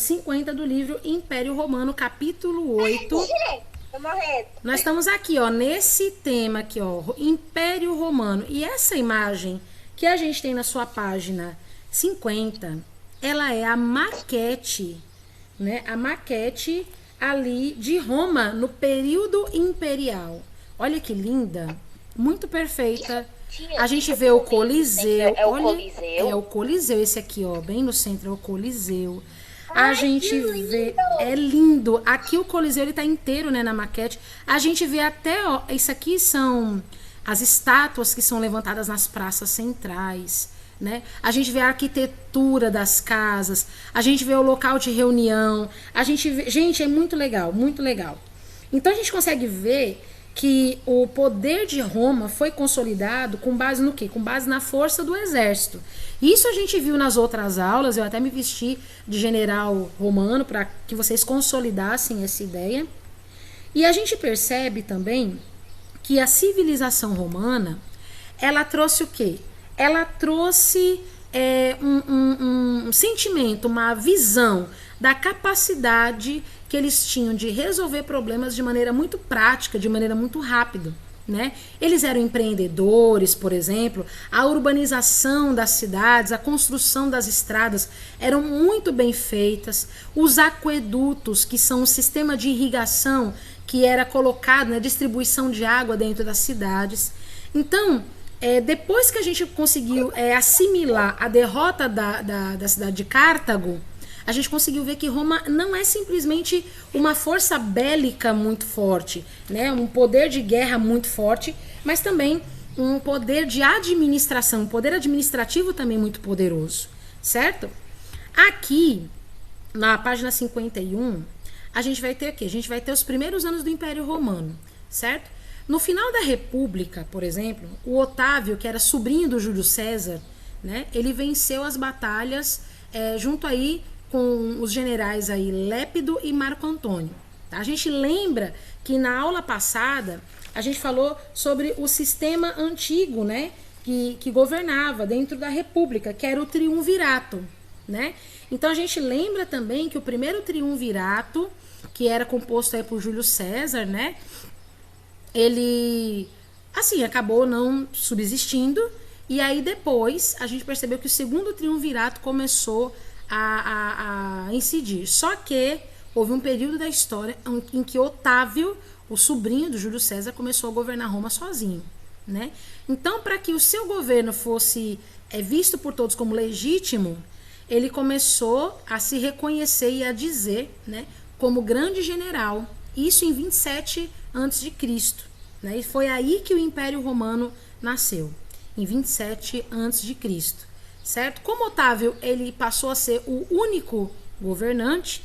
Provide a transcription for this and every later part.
50 do livro Império Romano, capítulo 8. Tô morrendo. Nós estamos aqui, ó, nesse tema aqui, ó, Império Romano. E essa imagem que a gente tem na sua página 50, ela é a maquete, né? A maquete ali de Roma no período imperial. Olha que linda, muito perfeita. A gente vê o Coliseu. É o Olha, Coliseu. é o Coliseu, esse aqui, ó, bem no centro é o Coliseu. A Ai, gente que vê, lindo! é lindo. Aqui o Coliseu ele tá inteiro, né, na maquete. A gente vê até, ó, isso aqui são as estátuas que são levantadas nas praças centrais, né? A gente vê a arquitetura das casas, a gente vê o local de reunião, a gente vê, gente, é muito legal, muito legal. Então a gente consegue ver que o poder de Roma foi consolidado com base no quê? Com base na força do exército. Isso a gente viu nas outras aulas, eu até me vesti de general romano para que vocês consolidassem essa ideia. E a gente percebe também que a civilização romana, ela trouxe o quê? Ela trouxe um sentimento, uma visão da capacidade que eles tinham de resolver problemas de maneira muito prática, de maneira muito rápida, né? Eles eram empreendedores, por exemplo, a urbanização das cidades, a construção das estradas eram muito bem feitas, os aquedutos, que são um sistema de irrigação que era colocado na distribuição de água dentro das cidades. Então, depois que a gente conseguiu assimilar a derrota da cidade de Cartago, a gente conseguiu ver que Roma não é simplesmente uma força bélica muito forte, né? Um poder de guerra muito forte, mas também um poder de administração, um poder administrativo também muito poderoso, certo? Aqui, na página 51, a gente vai ter o quê? A gente vai ter os primeiros anos do Império Romano, certo? No final da República, por exemplo, o Otávio, que era sobrinho do Júlio César, né? Ele venceu as batalhas junto aí com os generais aí Lépido e Marco Antônio. Tá? A gente lembra que na aula passada a gente falou sobre o sistema antigo, né, que governava dentro da República, que era o triunvirato, né? Então a gente lembra também que o primeiro triunvirato, que era composto aí por Júlio César, né, ele assim acabou não subsistindo, e aí depois a gente percebeu que o segundo triunvirato começou a incidir. Só que houve um período da história em que Otávio, o sobrinho do Júlio César, começou a governar Roma sozinho, né? Então, para que o seu governo fosse visto por todos como legítimo, ele começou a se reconhecer e a dizer, né, como grande general, isso em 27 a.C., né? E foi aí que o Império Romano nasceu, em 27 a.C., certo? Como Otávio ele passou a ser o único governante,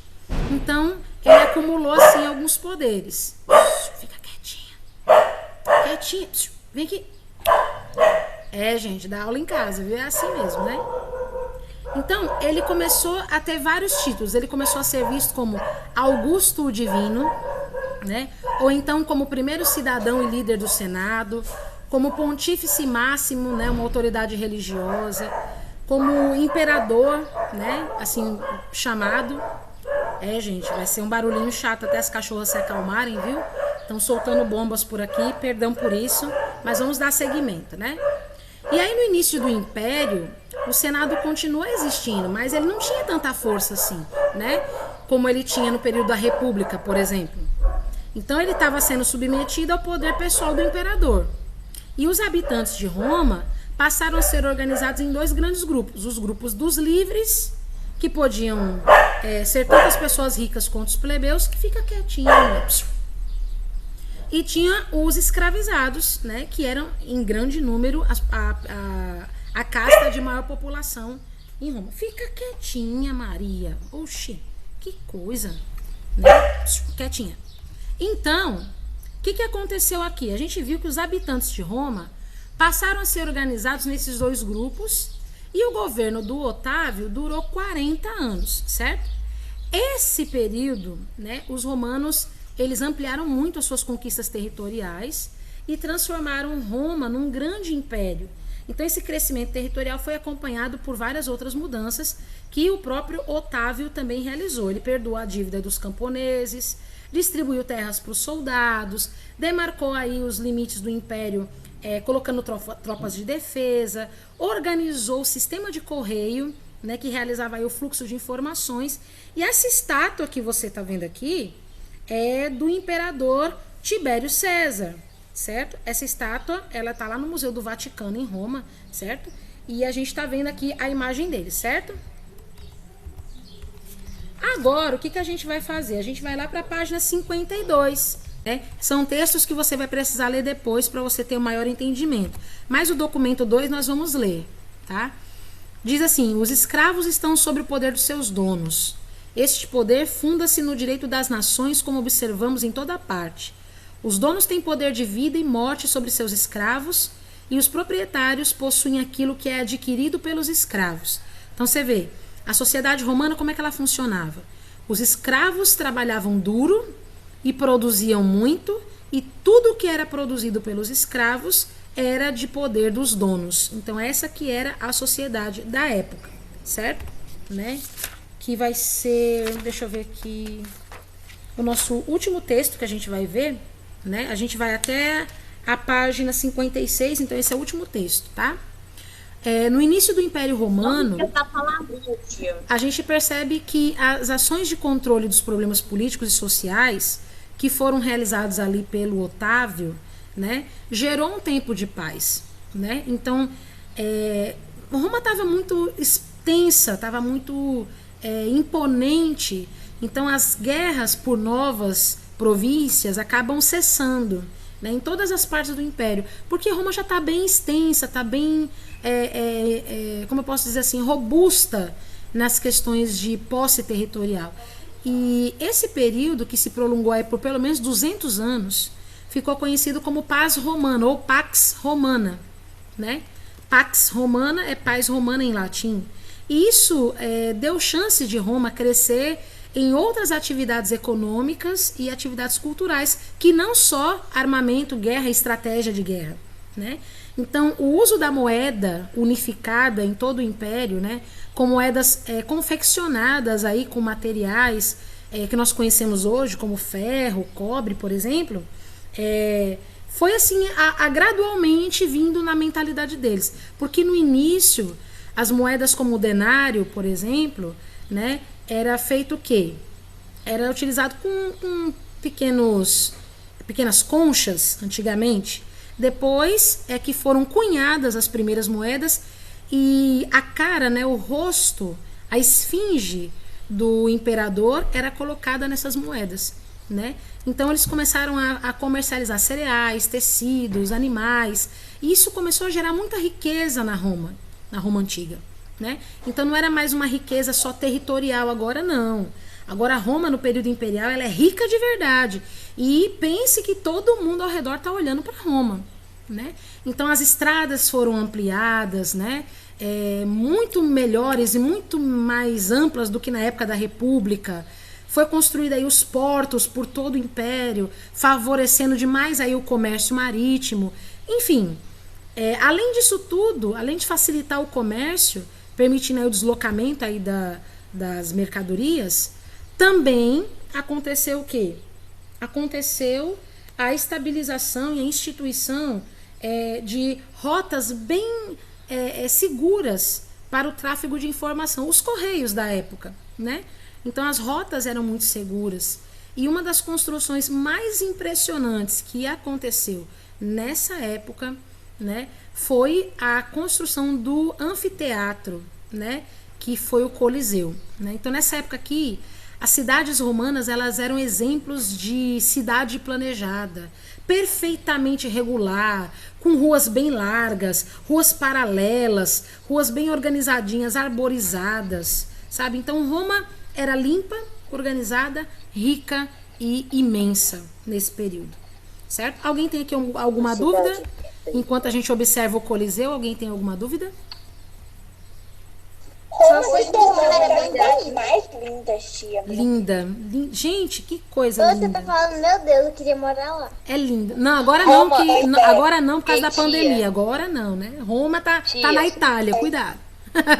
então ele acumulou assim alguns poderes. Fica quietinha. Quietinha. Vem aqui. Gente, dá aula em casa, viu? É assim mesmo, né? Então, ele começou a ter vários títulos. Ele começou a ser visto como Augusto o Divino, né? Ou então como primeiro cidadão e líder do Senado, como pontífice máximo, né? Uma autoridade religiosa, como imperador, né, assim, chamado. Gente, vai ser um barulhinho chato até as cachorras se acalmarem, viu? Estão soltando bombas por aqui, perdão por isso, mas vamos dar seguimento, né? E aí no início do Império, o Senado continua existindo, mas ele não tinha tanta força assim, né? Como ele tinha no período da República, por exemplo. Então ele estava sendo submetido ao poder pessoal do imperador. E os habitantes de Roma passaram a ser organizados em dois grandes grupos. Os grupos dos livres, que podiam ser tantas pessoas ricas quanto os plebeus, que fica quietinho, né? E tinha os escravizados, né, que eram em grande número a casta de maior população em Roma. Fica quietinha, Maria. Oxi, que coisa, né? Quietinha. Então, o que aconteceu aqui? A gente viu que os habitantes de Roma passaram a ser organizados nesses dois grupos e o governo do Otávio durou 40 anos, certo? Esse período, né, os romanos eles ampliaram muito as suas conquistas territoriais e transformaram Roma num grande império. Então esse crescimento territorial foi acompanhado por várias outras mudanças que o próprio Otávio também realizou. Ele perdoou a dívida dos camponeses, distribuiu terras para os soldados, demarcou aí os limites do império, colocando tropas de defesa, organizou o sistema de correio, né, que realizava aí o fluxo de informações. E essa estátua que você está vendo aqui é do imperador Tibério César, certo? Essa estátua, ela tá lá no Museu do Vaticano, em Roma, certo? E a gente está vendo aqui a imagem dele, certo? Agora, o que, que a gente vai fazer? A gente vai lá para a página 52, né? São textos que você vai precisar ler depois para você ter um maior entendimento. Mas o documento 2 nós vamos ler, tá? Diz assim: os escravos estão sob o poder dos seus donos. Este poder funda-se no direito das nações, como observamos em toda parte. Os donos têm poder de vida e morte sobre seus escravos, e os proprietários possuem aquilo que é adquirido pelos escravos. Então você vê, a sociedade romana, como é que ela funcionava? Os escravos trabalhavam duro e produziam muito, e tudo que era produzido pelos escravos era de poder dos donos. Então essa que era a sociedade da época, certo? Né? Que vai ser, deixa eu ver aqui, o nosso último texto que a gente vai ver, né? A gente vai até a página 56, então esse é o último texto, tá? No início do Império Romano, a gente percebe que as ações de controle dos problemas políticos e sociais que foram realizados ali pelo Otávio, né, gerou um tempo de paz, né? Então, Roma estava muito extensa, estava muito imponente, então as guerras por novas províncias acabam cessando, né, em todas as partes do Império, porque Roma já está bem extensa, está bem, como eu posso dizer assim, robusta nas questões de posse territorial. E esse período, que se prolongou aí por pelo menos 200 anos, ficou conhecido como Paz Romana ou Pax Romana, né? Pax Romana é paz romana em latim. E isso deu chance de Roma crescer em outras atividades econômicas e atividades culturais, que não só armamento, guerra e estratégia de guerra, né? Então, o uso da moeda unificada em todo o Império, né, com moedas confeccionadas aí com materiais que nós conhecemos hoje, como ferro, cobre, por exemplo, foi assim, gradualmente vindo na mentalidade deles. Porque no início, as moedas como o denário, por exemplo, né, era feito o quê? Era utilizado com pequenas conchas, antigamente. Depois é que foram cunhadas as primeiras moedas e a cara, né, o rosto, a esfinge do imperador era colocada nessas moedas, né? Então eles começaram a comercializar cereais, tecidos, animais, e isso começou a gerar muita riqueza na Roma antiga, né? Então não era mais uma riqueza só territorial agora, não. Agora a Roma, no período imperial, ela é rica de verdade. E pense que todo mundo ao redor está olhando para Roma, né? Então as estradas foram ampliadas, né? Muito melhores e muito mais amplas do que na época da República. Foi construído aí os portos por todo o Império, favorecendo demais aí o comércio marítimo. Enfim, além disso tudo, além de facilitar o comércio, permitindo aí o deslocamento aí das mercadorias, também aconteceu o quê? Aconteceu a estabilização e a instituição de rotas bem seguras para o tráfego de informação, os correios da época, né? Então as rotas eram muito seguras. E uma das construções mais impressionantes que aconteceu nessa época, né, foi a construção do anfiteatro, né, que foi o Coliseu, né? Então nessa época aqui, as cidades romanas, elas eram exemplos de cidade planejada, perfeitamente regular, com ruas bem largas, ruas paralelas, ruas bem organizadinhas, arborizadas, sabe? Então Roma era limpa, organizada, rica e imensa nesse período, certo? Alguém tem aqui alguma dúvida? Enquanto a gente observa o Coliseu, alguém tem alguma dúvida? Roma Só foi se tornou que uma era das bem cidades bonito. mais lindas, tia. Linda. Gente, que coisa Você linda. tá falando, meu Deus, eu queria morar lá. É linda. Não, agora não, Roma, que agora não por causa da tia. pandemia. Agora não, né? Roma tá na Tia. Itália, cuidado.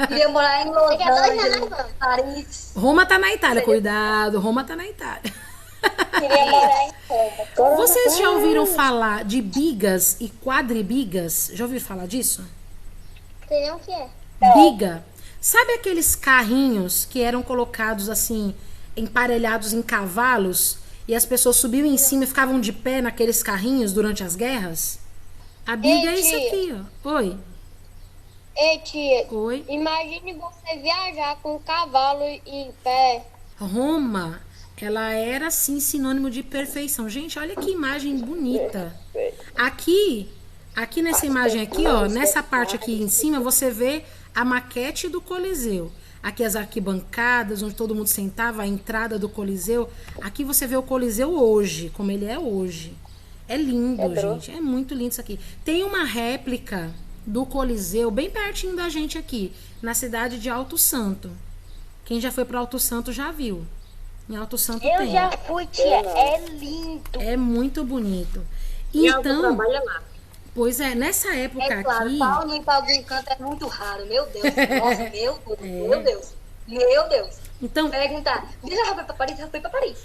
Queria morar em Los Daqui a 2 Angeles, anos vamos. Paris. Roma tá na Itália, cuidado. Roma tá na Itália. Queria morar em Roma. Vocês já ouviram falar de bigas e quadribigas? Já ouviram falar disso? Entendeu o que é? Biga. Sabe aqueles carrinhos que eram colocados assim, emparelhados em cavalos e as pessoas subiam em cima e ficavam de pé naqueles carrinhos durante as guerras? A biga é isso tia. aqui, ó. Oi. Ei, tia, Oi. imagine você viajar com um cavalo em pé. Roma, ela era assim sinônimo de perfeição. Gente, olha que imagem bonita. Aqui nessa imagem aqui, ó, nessa parte aqui em cima, você vê a maquete do Coliseu. Aqui as arquibancadas, onde todo mundo sentava, a entrada do Coliseu. Aqui você vê o Coliseu hoje, como ele é hoje. É lindo, gente. É muito lindo isso aqui. Tem uma réplica do Coliseu bem pertinho da gente aqui, na cidade de Alto Santo. Quem já foi para Alto Santo já viu. Em Alto Santo Eu tem. já fui, tia. É lindo. É muito bonito. E ela Então, trabalha lá. pois é, nessa época É claro, aqui, Paulo ir pra algum canto é muito raro. Meu Deus. Nossa, meu Deus. Meu Deus. então, Perguntar. Diz já foi pra Paris? Já foi pra Paris.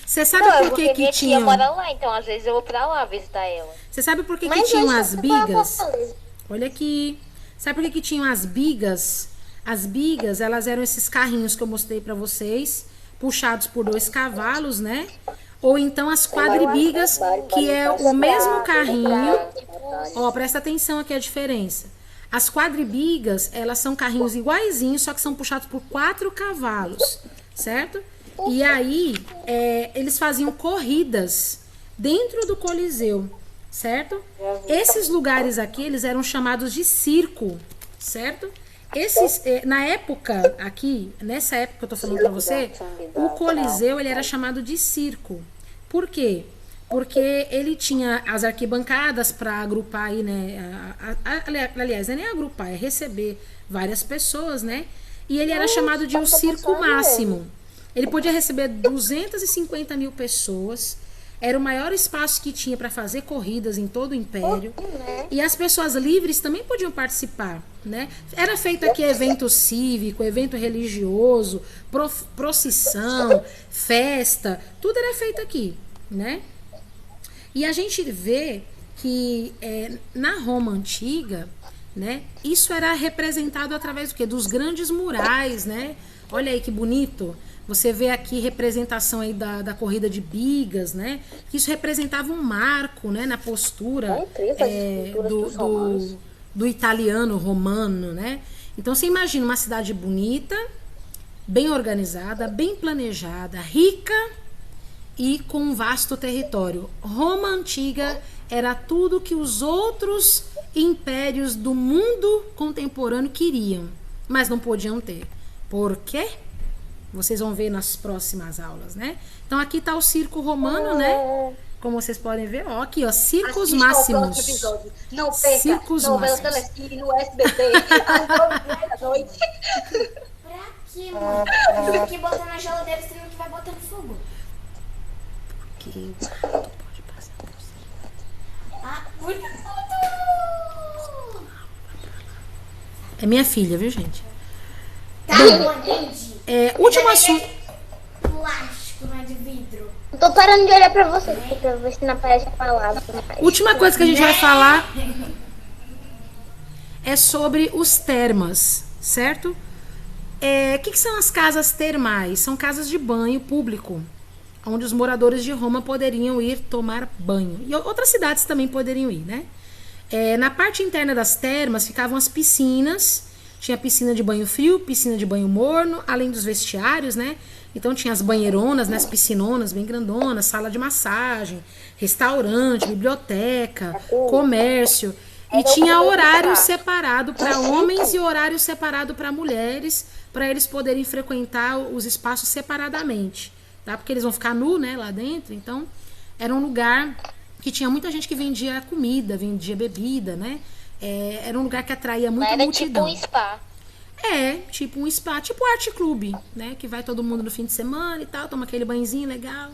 você sabe Não, por que porque que minha tia tinham? mora lá, então às vezes eu vou pra lá visitar ela. Você sabe por que que Mas tinham hoje as você vai pra bigas? Fortaleza. Olha aqui. Sabe por que que tinham as bigas? As bigas, elas eram esses carrinhos que eu mostrei pra vocês, puxados por 2 cavalos, né? Ou então as quadribigas, que é o mesmo carrinho. Ó, presta atenção aqui a diferença. As quadribigas, elas são carrinhos iguaizinhos, só que são puxados por 4 cavalos, certo? E aí, eles faziam corridas dentro do Coliseu, certo? Esses lugares aqui, eles eram chamados de circo, certo? Na época aqui, nessa época que eu tô falando pra você, o Coliseu, ele era chamado de circo. Por quê? Porque ele tinha as arquibancadas para agrupar aí, né? Aliás, não é nem agrupar, é receber várias pessoas, né? E ele era chamado de um circo máximo. Ele podia receber 250 mil pessoas. Era o maior espaço que tinha para fazer corridas em todo o império. E as pessoas livres também podiam participar, né? Era feito aqui evento cívico, evento religioso, procissão, festa, tudo era feito aqui, né? E a gente vê que na Roma antiga, né, isso era representado através do quê? Dos grandes murais, né? Olha aí que bonito. Você vê aqui representação aí da corrida de bigas, né? Que isso representava um marco, né? Na postura do italiano romano, né? Então você imagina uma cidade bonita, bem organizada, bem planejada, rica e com um vasto território. Roma antiga era tudo que os outros impérios do mundo contemporâneo queriam, mas não podiam ter. Por quê? Vocês vão ver nas próximas aulas, né? Então aqui tá o circo romano, né? Como vocês podem ver, ó, aqui, ó, circos máximos. Não perca, Circos novela máximos. Telecine no SBT, às 9h30 da noite. Pra quê, mano? Tem que botar na geladeira, senão que vai botar no fogo. Que pode passar por cima. Ah, muito. É minha filha, viu, gente? Tá, eu entendi. Último assunto. Plástico, não é de vidro. Eu tô parando de olhar pra você, pra ver se não aparece a palavra. Última coisa que a gente vai falar é sobre os termas, certo? O que são as casas termais? São casas de banho público, onde os moradores de Roma poderiam ir tomar banho. E outras cidades também poderiam ir, né? Na parte interna das termas ficavam as piscinas. Tinha piscina de banho frio, piscina de banho morno, além dos vestiários, né? Então tinha as banheironas, né? As piscinonas bem grandonas, sala de massagem, restaurante, biblioteca, comércio. E tinha horário separado para homens e horário separado para mulheres, para eles poderem frequentar os espaços separadamente, tá? Porque eles vão ficar nu, né, lá dentro. Então era um lugar que tinha muita gente que vendia comida, vendia bebida, né? Era um lugar que atraía muita Era multidão. tipo um spa. É, tipo um spa, tipo arte clube, né? Que vai todo mundo no fim de semana e tal, toma aquele banhozinho legal.